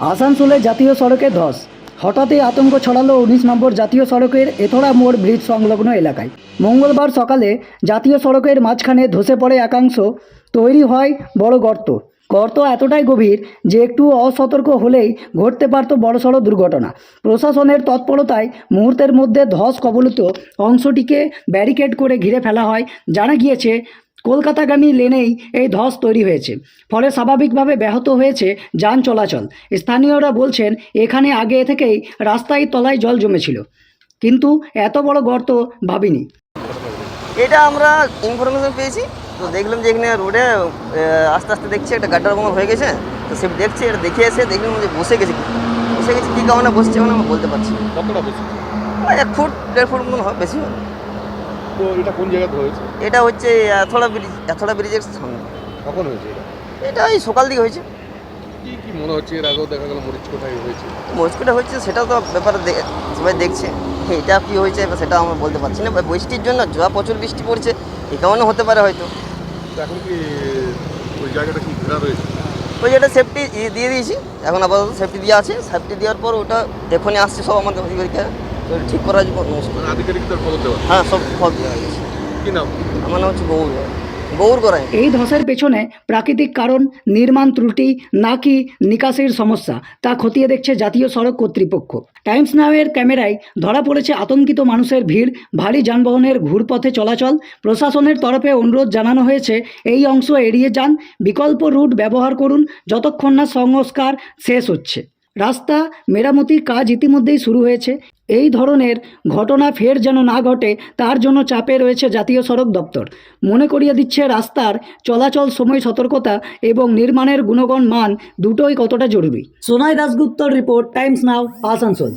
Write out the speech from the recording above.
আসানসোলে জাতীয় সড়কে ধস, হঠাৎই আতঙ্ক ছড়ালো ১৯ নম্বর জাতীয় সড়কের এথোড়া মোড় ব্রিজ সংলগ্ন এলাকায়। মঙ্গলবার সকালে জাতীয় সড়কের মাঝখানে ধসে পড়ে একাংশ, তৈরি হয় বড় গর্ত। গর্ত এতটাই গভীর যে একটু অসতর্ক হলেই ঘটতে পারত বড়সড় দুর্ঘটনা। প্রশাসনের তৎপরতায় মুহূর্তের মধ্যে ধস কবলিত অংশটিকে ব্যারিকেড করে ঘিরে ফেলা হয়। জানা গিয়েছে, কলকাতাগামী লেনেই এই ধস তৈরি হয়েছে, ফলে স্বাভাবিকভাবে ব্যাহত হয়েছে যান চলাচল। স্থানীয়রা বলছেন, এখানে আগে থেকেই রাস্তায় তলায় জল জমেছিল, কিন্তু এত বড় গর্ত ভাবিনি। এটা আমরা ইনফরমেশন পেয়েছি, তো দেখলাম যে এখানে রোডে আস্তে আস্তে দেখছি একটা গাড্ডার মতো হয়ে গেছে। তো সে দেখছি, এটা দেখে এসে দেখলাম যে বসে গেছে কী কারণে বসছে মানে আমরা বলতে পারছি না। কতটা বসে? 1 ফুট 1.5 ফুট মতো হবে, বেশি হবে। তো এটা কোন জায়গাতে হয়েছে? এটা হচ্ছে এথোড়া ব্রিজের সামনে। কখন হয়েছে এটা? এটা এই সকাল দিকে হয়েছে। কি কি মনে হচ্ছে এর আগেও দেখা গেল মরিচ কোথায় হয়েছে? মস্কোটা হচ্ছে সেটা তো ব্যাপারে সবাই দেখছে, এটা কী হয়েছে এবার সেটা আমরা বলতে পারছি না। বৃষ্টির জন্য যা প্রচুর বৃষ্টি পড়ছে, এই কারণে হতে পারে হয়তো। তো এখন কি ওই জায়গাটা কি ঘেরা রয়েছে? ওই যেটা সেফটি দিয়ে দিয়েছি, এখন আপাতত সেফটি দেওয়া আছে। সেফটি দেওয়ার পর ওটা এখনই আসছে সব আমাদের অধিকারীরা, তো ঠিক করার জন্য। মানে আধিকারিকদের খবর দেওয়া? হ্যাঁ, সব খবর দেওয়া হয়েছে। কি নাম? আমার নাম হচ্ছে গৌর করাই। এই ধসের পেছনে প্রাকৃতিক কারণ, নির্মাণ ত্রুটি নাকি নিকাশির সমস্যা, তা খতিয়ে দেখছে জাতীয় সড়ক কর্তৃপক্ষ। টাইমস নাওয়ের ক্যামেরায় ধরা পড়েছে আতঙ্কিত মানুষের ভিড়, ভারী যানবাহনের ঘুরপথে চলাচল। প্রশাসনের তরফে অনুরোধ জানানো হয়েছে, এই অংশ এড়িয়ে যান, বিকল্প রুট ব্যবহার করুন যতক্ষণ না সংস্কার শেষ হচ্ছে। রাস্তা মেরামতির কাজ ইতিমধ্যেই শুরু হয়েছে। এই ধরনের ঘটনা ফের যেন না ঘটে, তার জন্য চাপে রয়েছে জাতীয় সড়ক দপ্তর। মনে করিয়ে দিচ্ছে, রাস্তার চলাচল সময় সতর্কতা এবং নির্মাণের গুণগত মান দুটোই কতটা জরুরি। সোনাই দাশগুপ্তর রিপোর্ট, টাইমস নাও, আসানসোল।